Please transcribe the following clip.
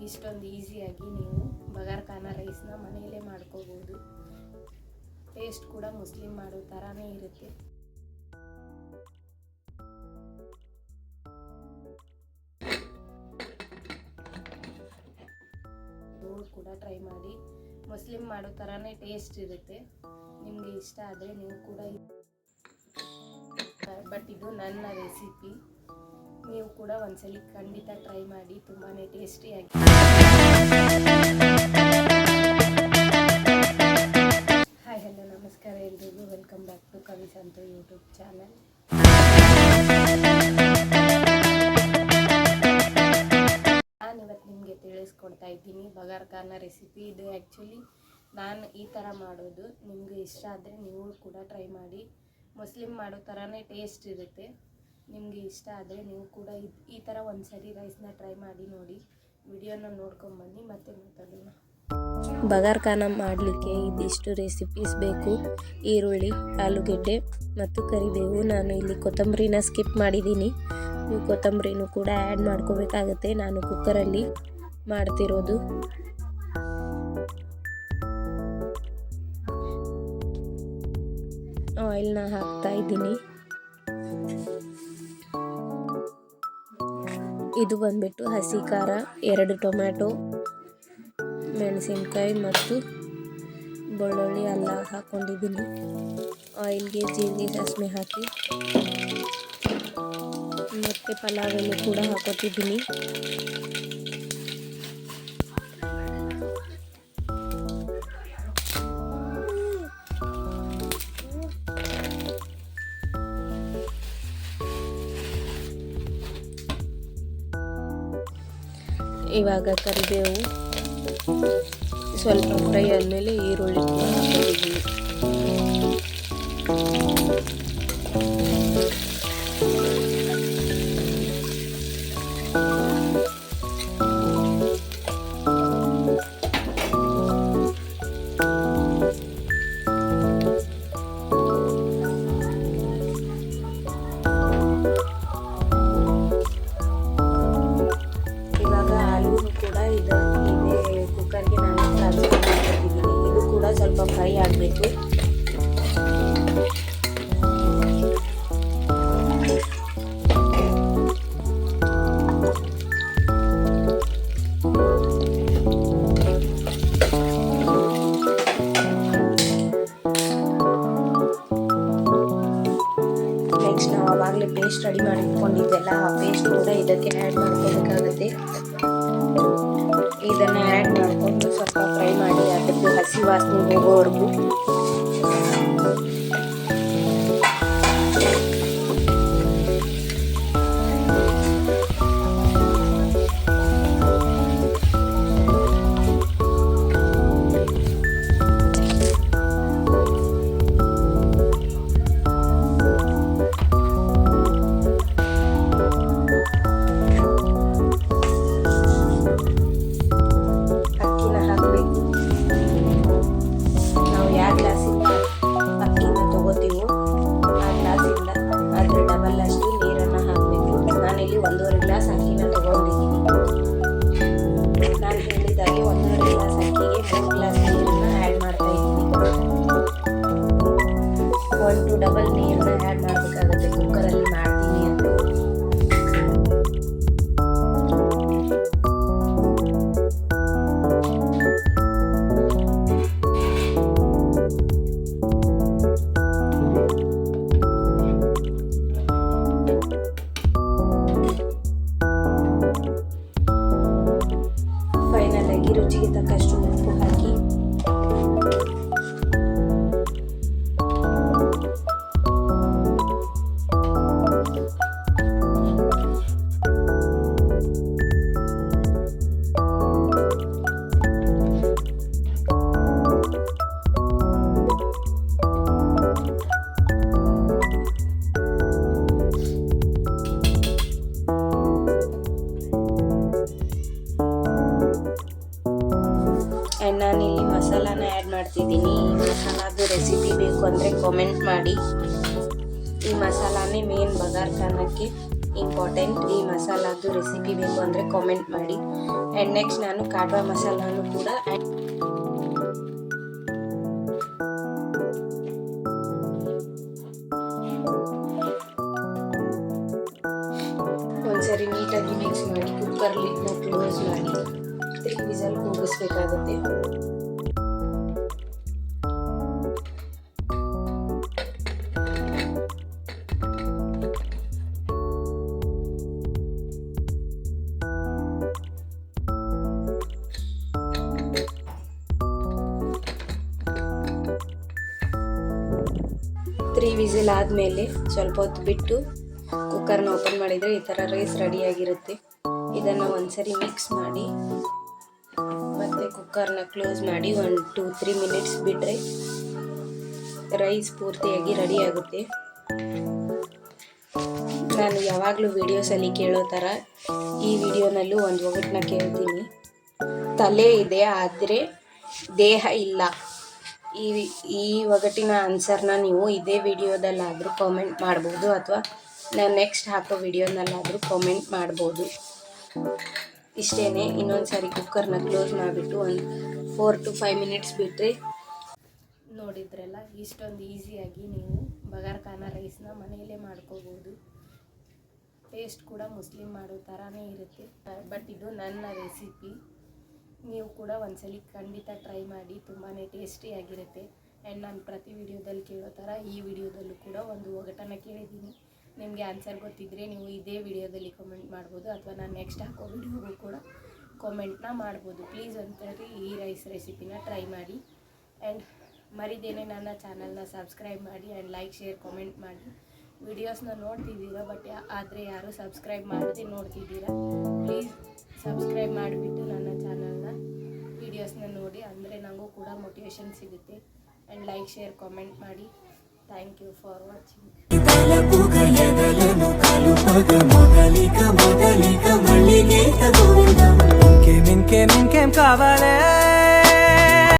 ಇಷ್ಟೊಂದು ಈಸಿಯಾಗಿ ನೀವು ಬಗಾರ್ ಖಾನ ರೈಸ್ನ ಮನೆಯಲ್ಲೇ ಮಾಡ್ಕೋಬೋದು. ಟೇಸ್ಟ್ ಕೂಡ ಮುಸ್ಲಿಂ ಮಾಡೋ ಥರನೇ ಇರುತ್ತೆ. ನೀವು ಕೂಡ ಟ್ರೈ ಮಾಡಿ, ಮುಸ್ಲಿಂ ಮಾಡೋ ಥರನೇ ಟೇಸ್ಟ್ ಇರುತ್ತೆ. ನಿಮಗೆ ಇಷ್ಟ ಆದರೆ ನೀವು ಕೂಡ, ಬಟ್ ಇದು ನನ್ನ ರೆಸಿಪಿ, ನೀವು ಕೂಡ ಒಂದ್ಸಲಿ ಖಂಡಿತ ಟ್ರೈ ಮಾಡಿ, ತುಂಬಾ ಟೇಸ್ಟಿಯಾಗಿ. ಹಾಯ್ ಹಲೋ ನಮಸ್ಕಾರ ಎಲ್ರಿಗೂ, ವೆಲ್ಕಮ್ ಬ್ಯಾಕ್ ಟು ಕವಿ ಸಂತು ಯೂಟ್ಯೂಬ್ ಚಾನಲ್. ನಾನಿವತ್ತು ನಿಮಗೆ ತಿಳಿಸ್ಕೊಡ್ತಾ ಇದ್ದೀನಿ ಬಗಾರ್ ಖಾನ ರೆಸಿಪಿ. ಇದು ಆ್ಯಕ್ಚುಲಿ ನಾನು ಈ ಥರ ಮಾಡೋದು. ನಿಮಗೆ ಇಷ್ಟ ಆದರೆ ನೀವು ಕೂಡ ಟ್ರೈ ಮಾಡಿ, ಮುಸ್ಲಿಂ ಮಾಡೋ ಥರನೇ ಟೇಸ್ಟ್ ಇರುತ್ತೆ. ನಿಮಗೆ ಇಷ್ಟ ಆದರೆ ನೀವು ಕೂಡ ಈ ಥರ ಒಂದ್ಸರಿ ರೈಸ್ನ ಟ್ರೈ ಮಾಡಿ ನೋಡಿ. ವಿಡಿಯೋನ ನೋಡ್ಕೊಂಬನ್ನಿ, ಮತ್ತೆ ಮಾತಾಡೋಣ. ಬಗಾರ್ ಖಾನ ಮಾಡಲಿಕ್ಕೆ ಇದಿಷ್ಟು ರೆಸಿಪೀಸ್ ಬೇಕು: ಈರುಳ್ಳಿ, ಆಲೂಗೆಡ್ಡೆ ಮತ್ತು ಕರಿಬೇವು. ನಾನು ಇಲ್ಲಿ ಕೊತ್ತಂಬರಿನ ಸ್ಕಿಪ್ ಮಾಡಿದ್ದೀನಿ, ನೀವು ಕೊತ್ತಂಬರಿನೂ ಕೂಡ ಆ್ಯಡ್ ಮಾಡ್ಕೋಬೇಕಾಗತ್ತೆ. ನಾನು ಕುಕ್ಕರಲ್ಲಿ ಮಾಡ್ತಿರೋದು. ಆಯಿಲ್ನ ಹಾಕ್ತಾ ಇದ್ದೀನಿ. ಇದು ಬಂದ್ಬಿಟ್ಟು ಹಸಿ ಖಾರ, 2 ಟೊಮ್ಯಾಟೊ, ಮೆಣಸಿನ್ಕಾಯಿ ಮತ್ತು ಬೆಳ್ಳುಳ್ಳಿ ಎಲ್ಲ ಹಾಕ್ಕೊಂಡಿದ್ದೀನಿ. ಆಯಿಲ್ಗೆ ಜೀರಿಗೆ, ಸಾಸಿವೆ ಹಾಕಿ ಮತ್ತು ಪಲಾವ್ ಎಲೆ ಕೂಡ ಹಾಕೋತಿದ್ದೀನಿ. ಇವಾಗ ಕರಿಬೇವು ಸ್ವಲ್ಪ ಫ್ರೈ ಆದಮೇಲೆ ಈರುಳ್ಳಿ ಕೂಡ ಹಾಕೊಂಡಿದ್ದೀನಿ. ಕುಕ್ಕರ್ಗೆ ನಾನು ಟ್ರಾನ್ಸ್ಫರ್ ಮಾಡ್ತಿದ್ದೀನಿ. ಇದು ಕೂಡ ಸ್ವಲ್ಪ ಫ್ರೈ ಆಗಬೇಕು. ನೆಕ್ಸ್ಟ್ ನಾವು ಆವಾಗಲೇ ಪೇಸ್ಟ್ ರೆಡಿ ಮಾಡಿ ಇಟ್ಕೊಂಡಿದ್ದೆಲ್ಲ, ಆ ಪೇಸ್ಟ್ ಕೂಡ ಇದಕ್ಕೆ ಆ್ಯಡ್ ಮಾಡ್ಕೋಬೇಕಾಗುತ್ತೆ. ಇದನ್ನು ಆ್ಯಡ್ ಮಾಡಿಕೊಂಡು ಸ್ವಲ್ಪ ಫ್ರೈ ಮಾಡಿ, ಅದಕ್ಕೆ ಹಸಿ ವಾಸನೆ ಹೋಗೋವರೆಗೂ. ಡಬಲ್ ನೀರನ್ನ ಆ್ಯಡ್ ಮಾಡಬೇಕಾಗುತ್ತೆ. ಕುಕ್ಕರಲ್ಲಿ ಮಾಡ್ತೀನಿ ಅಂತ ಫೈನಲ್ ಆಗಿ ರುಚಿಗೆ ತಕ್ಕಷ್ಟು ಉಪ್ಪು ಹಾಕಿ ನಾನಿಲ್ಲಿ ಮಸಾಲಾನ ಆ್ಯಡ್ ಮಾಡ್ತಿದ್ದೀನಿ. ಈ ಮಸಾಲಾದ ರೆಸಿಪಿ ಬೇಕು ಅಂದರೆ ಕಾಮೆಂಟ್ ಮಾಡಿ. ಈ ಮಸಾಲಾನೇ ಮೇನ್ ಬಗಾರ್ ಖಾನಕ್ಕೆ ಇಂಪಾರ್ಟೆಂಟ್. ಈ ಮಸಾಲಾದು ರೆಸಿಪಿ ಬೇಕು ಅಂದರೆ ಕಾಮೆಂಟ್ ಮಾಡಿ. ಆ್ಯಂಡ್ ನೆಕ್ಸ್ಟ್ ನಾನು ಕಾಡ್ವಾ ಮಸಾಲಾನು ಕೂಡ ಒಂದ್ಸರಿ ನೀಟಾಗಿ ಮಿಕ್ಸ್ ಮಾಡಿ ಕುಕ್ಕರ್ ಲಿಡ್ನ ಕ್ಲೋಸ್ ಮಾಡಿ 3 ವಿಸಲ್ ಕೂಗಿಸ್ಬೇಕಾಗುತ್ತೆ. ತ್ರೀ ವಿಸಿಲ್ ಆದಮೇಲೆ ಸ್ವಲ್ಪ ಹೊತ್ತು ಬಿಟ್ಟು ಕುಕ್ಕರ್ನ ಓಪನ್ ಮಾಡಿದರೆ ಈ ಥರ ರೈಸ್ ರೆಡಿಯಾಗಿರುತ್ತೆ. ಇದನ್ನು ಒಂದ್ಸರಿ ಮಿಕ್ಸ್ ಮಾಡಿ ಮತ್ತು ಕುಕ್ಕರ್ನ ಕ್ಲೋಸ್ ಮಾಡಿ 1-2-3 ಮಿನಿಟ್ಸ್ ಬಿಟ್ಟರೆ ರೈಸ್ ಪೂರ್ತಿಯಾಗಿ ರೆಡಿ ಆಗುತ್ತೆ. ನಾನು ಯಾವಾಗಲೂ ವಿಡಿಯೋಸಲ್ಲಿ ಕೇಳೋ ಥರ ಈ ವಿಡಿಯೋನಲ್ಲೂ ಒಂದು ಒಗಟನ್ನ ಕೇಳ್ತೀನಿ. ತಲೆ ಇದೆ ಆದರೆ ದೇಹ ಇಲ್ಲ. ಈ ಒಗಟಿನ ಆನ್ಸರ್ನ ನೀವು ಇದೇ ವಿಡಿಯೋದಲ್ಲಾದರೂ ಕಾಮೆಂಟ್ ಮಾಡ್ಬೋದು ಅಥವಾ ನಾನು ನೆಕ್ಸ್ಟ್ ಹಾಕೋ ವಿಡಿಯೋನಲ್ಲಾದರೂ ಕಾಮೆಂಟ್ ಮಾಡ್ಬೋದು. ಇಷ್ಟೇ. ಇನ್ನೊಂದು ಸಾರಿ ಕುಕ್ಕರ್ನ ಕ್ಲೋಸ್ ಮಾಡಿಬಿಟ್ಟು ಒಂದು 4-5 ಮಿನಿಟ್ಸ್ ಬಿಟ್ಟರೆ ನೋಡಿದ್ರಲ್ಲ, ಇಷ್ಟೊಂದು ಈಸಿಯಾಗಿ ನೀವು ಬಗಾರ್ ಖಾನ ರೈಸ್ನ ಮನೆಯಲ್ಲೇ ಮಾಡ್ಕೋಬೋದು. ಟೇಸ್ಟ್ ಕೂಡ ಮುಸ್ಲಿಂ ಮಾಡೋ ಥರನೇ ಇರುತ್ತೆ. ಬಟ್ ಇದು ನನ್ನ ರೆಸಿಪಿ, ನೀವು ಕೂಡ ಒಂದ್ಸಲಿ ಖಂಡಿತ ಟ್ರೈ ಮಾಡಿ. ತುಂಬಾ ಟೇಸ್ಟಿಯಾಗಿರುತ್ತೆ. ಆ್ಯಂಡ್ ನಾನು ಪ್ರತಿ ವಿಡಿಯೋದಲ್ಲಿ ಕೇಳೋ ಥರ ಈ ವಿಡಿಯೋದಲ್ಲೂ ಕೂಡ ಒಂದು ಒಗಟನ್ನು ಕೇಳಿದ್ದೀನಿ. ನಿಮಗೆ ಆನ್ಸರ್ ಗೊತ್ತಿದ್ದರೆ ನೀವು ಇದೇ ವಿಡಿಯೋದಲ್ಲಿ ಕಮೆಂಟ್ ಮಾಡ್ಬೋದು ಅಥವಾ ನಾನು ನೆಕ್ಸ್ಟ್ ಹಾಕೋ ವಿಡಿಯೋಗೂ ಕೂಡ ಕಾಮೆಂಟ್ನ ಮಾಡ್ಬೋದು. ಪ್ಲೀಸ್ ಒಂದ್ಸರಿ ಈ ರೈಸ್ ರೆಸಿಪಿನ ಟ್ರೈ ಮಾಡಿ. ಆ್ಯಂಡ್ ಮರಿದೇನೆ ನನ್ನ ಚಾನಲ್ನ ಸಬ್ಸ್ಕ್ರೈಬ್ ಮಾಡಿ ಆ್ಯಂಡ್ ಲೈಕ್, ಶೇರ್, ಕಾಮೆಂಟ್ ಮಾಡಿ. ವಿಡಿಯೋಸ್ನ ನೋಡ್ತಿದ್ದೀರಾ ಬಟ್ ಆದರೆ ಯಾರು ಸಬ್ಸ್ಕ್ರೈಬ್ ಮಾಡದೆ ನೋಡ್ತಿದ್ದೀರಾ, ಪ್ಲೀಸ್ ಸಬ್ಸ್ಕ್ರೈಬ್ ಮಾಡಿಬಿಟ್ಟು ನನ್ನ ಚಾನಲ್ನ ವೀಡಿಯೋಸ್ನ ನೋಡಿ. ಅಂದರೆ ನನಗೂ ಕೂಡ ಮೋಟಿವೇಶನ್ ಸಿಗುತ್ತೆ. ಆ್ಯಂಡ್ ಲೈಕ್, ಶೇರ್, ಕಾಮೆಂಟ್ ಮಾಡಿ. Thank you for watching. ఇంకేం కావాలే